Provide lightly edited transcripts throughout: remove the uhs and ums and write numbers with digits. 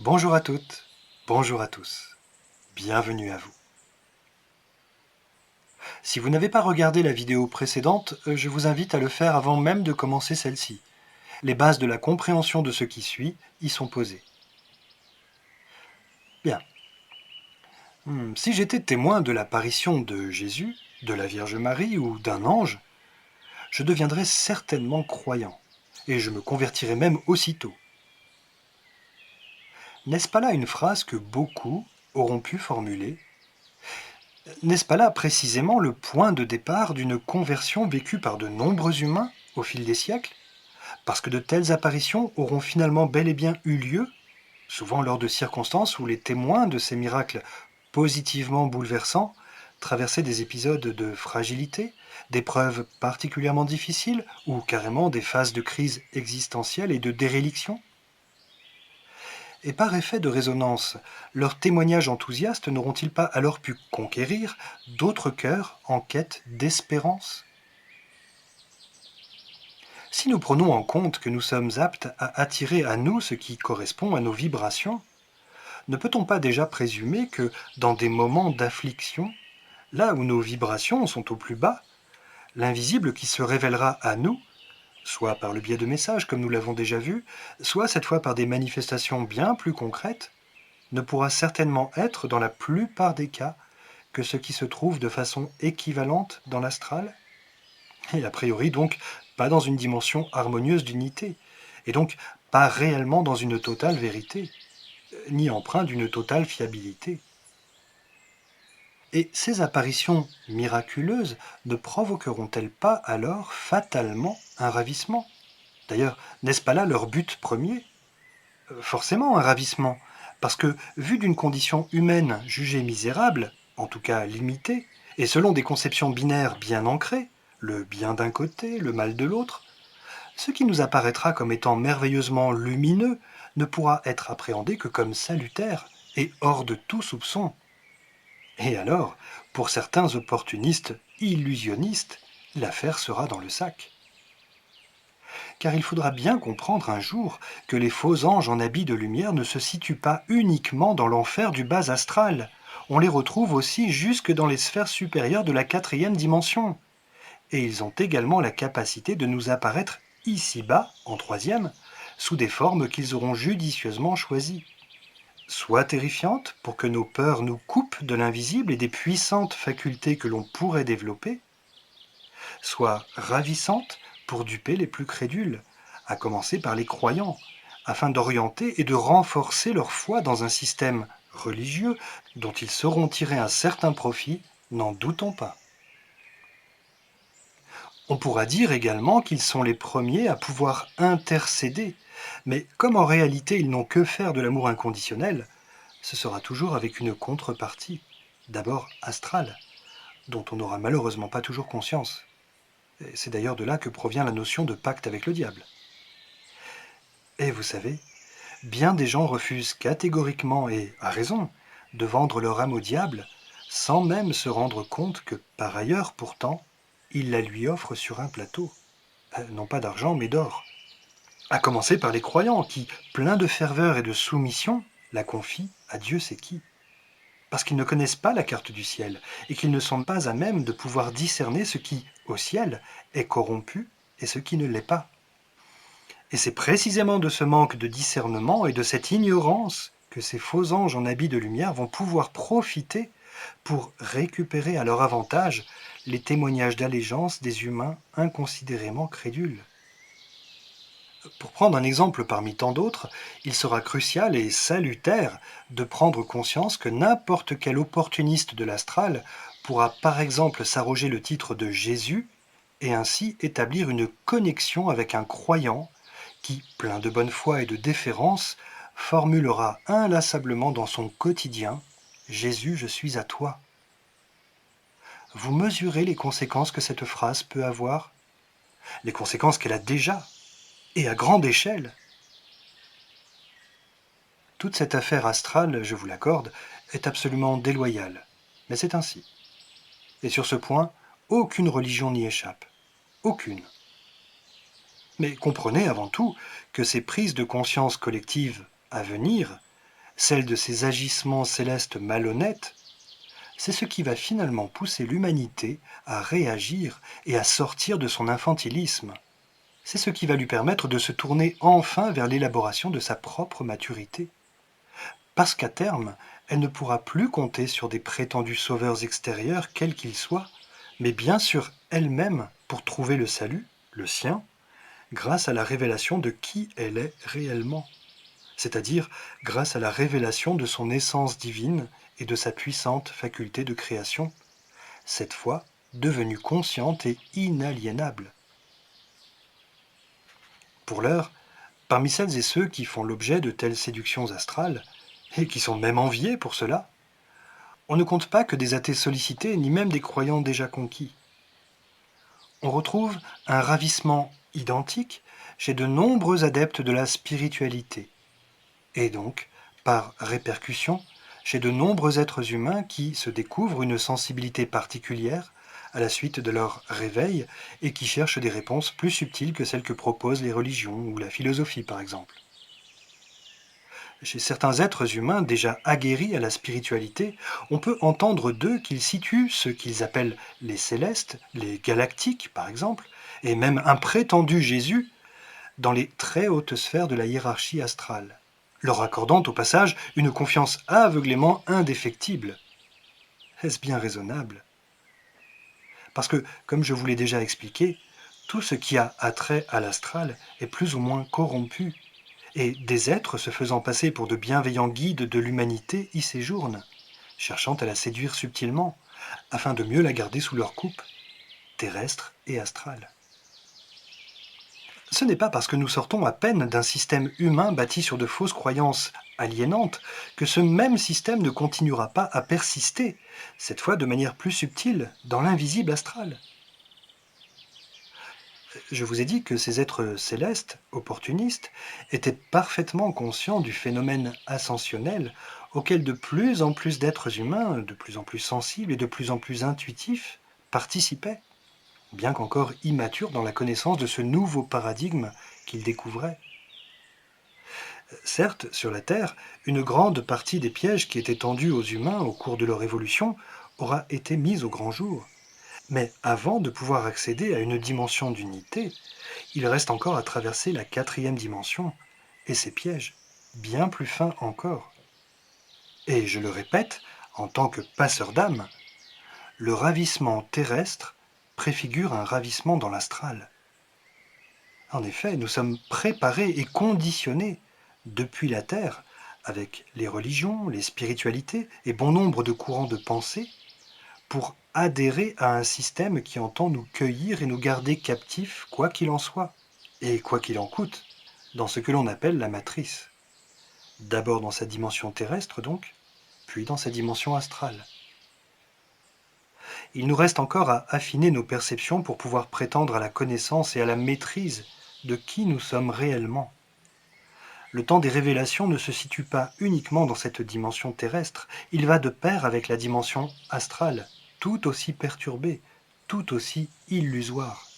Bonjour à toutes, bonjour à tous, bienvenue à vous. Si vous n'avez pas regardé la vidéo précédente, je vous invite à le faire avant même de commencer celle-ci. Les bases de la compréhension de ce qui suit y sont posées. Bien. Si j'étais témoin de l'apparition de Jésus, de la Vierge Marie ou d'un ange, je deviendrais certainement croyant, et je me convertirais même aussitôt. N'est-ce pas là une phrase que beaucoup auront pu formuler? N'est-ce pas là précisément le point de départ d'une conversion vécue par de nombreux humains au fil des siècles? Parce que de telles apparitions auront finalement bel et bien eu lieu, souvent lors de circonstances où les témoins de ces miracles positivement bouleversants traversaient des épisodes de fragilité, d'épreuves particulièrement difficiles ou carrément des phases de crise existentielle et de déréliction. Et par effet de résonance, leurs témoignages enthousiastes n'auront-ils pas alors pu conquérir d'autres cœurs en quête d'espérance? Si nous prenons en compte que nous sommes aptes à attirer à nous ce qui correspond à nos vibrations, ne peut-on pas déjà présumer que dans des moments d'affliction, là où nos vibrations sont au plus bas, l'invisible qui se révélera à nous, soit par le biais de messages comme nous l'avons déjà vu, soit cette fois par des manifestations bien plus concrètes, ne pourra certainement être, dans la plupart des cas, que ce qui se trouve de façon équivalente dans l'astral, et a priori donc pas dans une dimension harmonieuse d'unité, et donc pas réellement dans une totale vérité, ni empreint d'une totale fiabilité. Et ces apparitions miraculeuses ne provoqueront-elles pas alors fatalement un ravissement? D'ailleurs, n'est-ce pas là leur but premier? Forcément un ravissement, parce que, vu d'une condition humaine jugée misérable, en tout cas limitée, et selon des conceptions binaires bien ancrées, le bien d'un côté, le mal de l'autre, ce qui nous apparaîtra comme étant merveilleusement lumineux ne pourra être appréhendé que comme salutaire et hors de tout soupçon. Et alors, pour certains opportunistes illusionnistes, l'affaire sera dans le sac. Car il faudra bien comprendre un jour que les faux anges en habits de lumière ne se situent pas uniquement dans l'enfer du bas astral. On les retrouve aussi jusque dans les sphères supérieures de la 4e dimension. Et ils ont également la capacité de nous apparaître ici-bas, en 3e, sous des formes qu'ils auront judicieusement choisies. Soit terrifiantes pour que nos peurs nous coupent de l'invisible et des puissantes facultés que l'on pourrait développer, soit ravissantes pour duper les plus crédules, à commencer par les croyants, afin d'orienter et de renforcer leur foi dans un système religieux dont ils sauront tirer un certain profit, n'en doutons pas. On pourra dire également qu'ils sont les premiers à pouvoir intercéder, mais comme en réalité ils n'ont que faire de l'amour inconditionnel, ce sera toujours avec une contrepartie, d'abord astrale, dont on n'aura malheureusement pas toujours conscience. Et c'est d'ailleurs de là que provient la notion de pacte avec le diable. Et vous savez, bien des gens refusent catégoriquement, et à raison, de vendre leur âme au diable, sans même se rendre compte que, par ailleurs pourtant, ils la lui offrent sur un plateau. Non pas d'argent, mais d'or. À commencer par les croyants qui, pleins de ferveur et de soumission, la confient à Dieu sait qui. Parce qu'ils ne connaissent pas la carte du ciel, et qu'ils ne sont pas à même de pouvoir discerner ce qui, au ciel, est corrompu et ce qui ne l'est pas. Et c'est précisément de ce manque de discernement et de cette ignorance que ces faux anges en habits de lumière vont pouvoir profiter pour récupérer à leur avantage les témoignages d'allégeance des humains inconsidérément crédules. Pour prendre un exemple parmi tant d'autres, il sera crucial et salutaire de prendre conscience que n'importe quel opportuniste de l'astral pourra par exemple s'arroger le titre de Jésus et ainsi établir une connexion avec un croyant qui, plein de bonne foi et de déférence, formulera inlassablement dans son quotidien « Jésus, je suis à toi ». Vous mesurez les conséquences que cette phrase peut avoir? Les conséquences qu'elle a déjà, et à grande échelle. Toute cette affaire astrale, je vous l'accorde, est absolument déloyale, mais c'est ainsi. Et sur ce point, aucune religion n'y échappe. Aucune. Mais comprenez avant tout que ces prises de conscience collectives à venir celle de ces agissements célestes malhonnêtes, c'est ce qui va finalement pousser l'humanité à réagir et à sortir de son infantilisme. C'est ce qui va lui permettre de se tourner enfin vers l'élaboration de sa propre maturité. Parce qu'à terme, elle ne pourra plus compter sur des prétendus sauveurs extérieurs, quels qu'ils soient, mais bien sur elle-même pour trouver le salut, le sien, grâce à la révélation de qui elle est réellement, c'est-à-dire grâce à la révélation de son essence divine et de sa puissante faculté de création, cette fois devenue consciente et inaliénable. Pour l'heure, parmi celles et ceux qui font l'objet de telles séductions astrales, et qui sont même enviés pour cela, on ne compte pas que des athées sollicités, ni même des croyants déjà conquis. On retrouve un ravissement identique chez de nombreux adeptes de la spiritualité, et donc, par répercussion, chez de nombreux êtres humains qui se découvrent une sensibilité particulière à la suite de leur réveil et qui cherchent des réponses plus subtiles que celles que proposent les religions ou la philosophie, par exemple. Chez certains êtres humains déjà aguerris à la spiritualité, on peut entendre d'eux qu'ils situent ce qu'ils appellent les célestes, les galactiques par exemple, et même un prétendu Jésus, dans les très hautes sphères de la hiérarchie astrale, leur accordant au passage une confiance aveuglément indéfectible. Est-ce bien raisonnable? Parce que, comme je vous l'ai déjà expliqué, tout ce qui a attrait à l'astral est plus ou moins corrompu, et des êtres se faisant passer pour de bienveillants guides de l'humanité y séjournent, cherchant à la séduire subtilement, afin de mieux la garder sous leur coupe, terrestre et astrale. Ce n'est pas parce que nous sortons à peine d'un système humain bâti sur de fausses croyances aliénantes que ce même système ne continuera pas à persister, cette fois de manière plus subtile, dans l'invisible astral. Je vous ai dit que ces êtres célestes, opportunistes, étaient parfaitement conscients du phénomène ascensionnel auquel de plus en plus d'êtres humains, de plus en plus sensibles et de plus en plus intuitifs, participaient, bien qu'encore immatures dans la connaissance de ce nouveau paradigme qu'ils découvraient. Certes, sur la Terre, une grande partie des pièges qui étaient tendus aux humains au cours de leur évolution aura été mise au grand jour. Mais avant de pouvoir accéder à une dimension d'unité, il reste encore à traverser la quatrième dimension, et ses pièges, bien plus fins encore. Et je le répète, en tant que passeur d'âme, le ravissement terrestre préfigure un ravissement dans l'astral. En effet, nous sommes préparés et conditionnés depuis la Terre, avec les religions, les spiritualités et bon nombre de courants de pensée, pour adhérer à un système qui entend nous cueillir et nous garder captifs, quoi qu'il en soit, et quoi qu'il en coûte, dans ce que l'on appelle la matrice. D'abord dans sa dimension terrestre donc, puis dans sa dimension astrale. Il nous reste encore à affiner nos perceptions pour pouvoir prétendre à la connaissance et à la maîtrise de qui nous sommes réellement. Le temps des révélations ne se situe pas uniquement dans cette dimension terrestre, il va de pair avec la dimension astrale, tout aussi perturbée, tout aussi illusoire.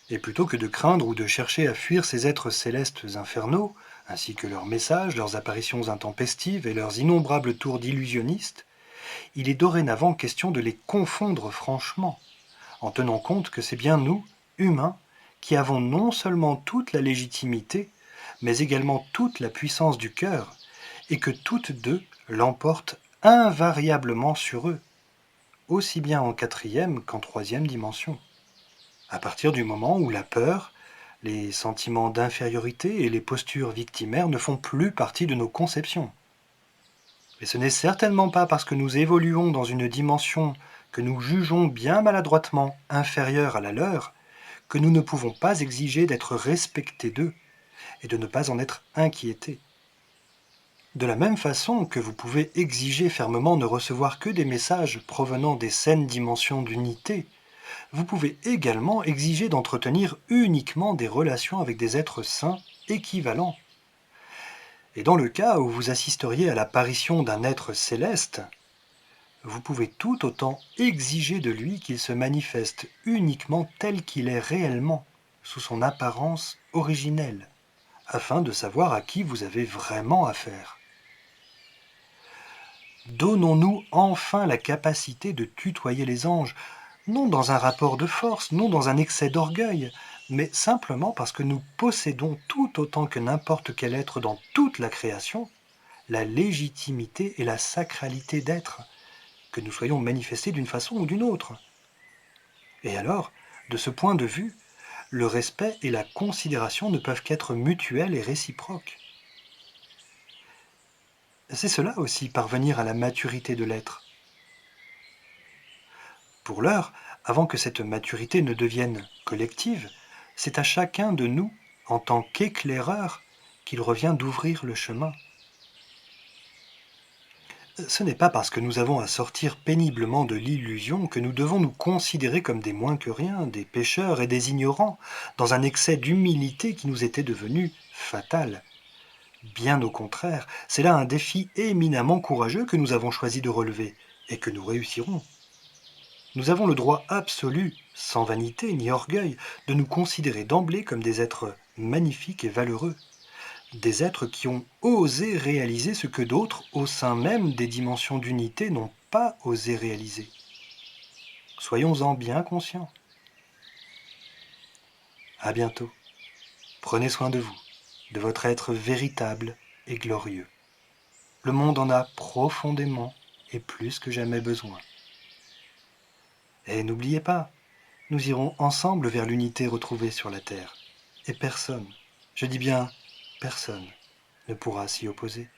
Et plutôt que de craindre ou de chercher à fuir ces êtres célestes infernaux, ainsi que leurs messages, leurs apparitions intempestives et leurs innombrables tours d'illusionnistes, il est dorénavant question de les confondre franchement, en tenant compte que c'est bien nous, humains, qui avons non seulement toute la légitimité, mais également toute la puissance du cœur, et que toutes deux l'emportent invariablement sur eux, aussi bien en quatrième qu'en troisième dimension. À partir du moment où la peur, les sentiments d'infériorité et les postures victimaires ne font plus partie de nos conceptions. Et ce n'est certainement pas parce que nous évoluons dans une dimension que nous jugeons bien maladroitement inférieure à la leur que nous ne pouvons pas exiger d'être respectés d'eux et de ne pas en être inquiétés. De la même façon que vous pouvez exiger fermement ne recevoir que des messages provenant des saines dimensions d'unité, vous pouvez également exiger d'entretenir uniquement des relations avec des êtres saints équivalents. Et dans le cas où vous assisteriez à l'apparition d'un être céleste, vous pouvez tout autant exiger de lui qu'il se manifeste uniquement tel qu'il est réellement, sous son apparence originelle, afin de savoir à qui vous avez vraiment affaire. Donnons-nous enfin la capacité de tutoyer les anges, non dans un rapport de force, non dans un excès d'orgueil, mais simplement parce que nous possédons tout autant que n'importe quel être dans toute la création, la légitimité et la sacralité d'être, que nous soyons manifestés d'une façon ou d'une autre. Et alors, de ce point de vue, le respect et la considération ne peuvent qu'être mutuels et réciproques. C'est cela aussi parvenir à la maturité de l'être. Pour l'heure, avant que cette maturité ne devienne collective, c'est à chacun de nous, en tant qu'éclaireur, qu'il revient d'ouvrir le chemin. Ce n'est pas parce que nous avons à sortir péniblement de l'illusion que nous devons nous considérer comme des moins que rien, des pécheurs et des ignorants, dans un excès d'humilité qui nous était devenu fatal. Bien au contraire, c'est là un défi éminemment courageux que nous avons choisi de relever, et que nous réussirons. Nous avons le droit absolu, sans vanité ni orgueil, de nous considérer d'emblée comme des êtres magnifiques et valeureux, des êtres qui ont osé réaliser ce que d'autres, au sein même des dimensions d'unité, n'ont pas osé réaliser. Soyons-en bien conscients. À bientôt. Prenez soin de vous, de votre être véritable et glorieux. Le monde en a profondément et plus que jamais besoin. Et n'oubliez pas, nous irons ensemble vers l'unité retrouvée sur la Terre. Et personne, je dis bien personne, ne pourra s'y opposer.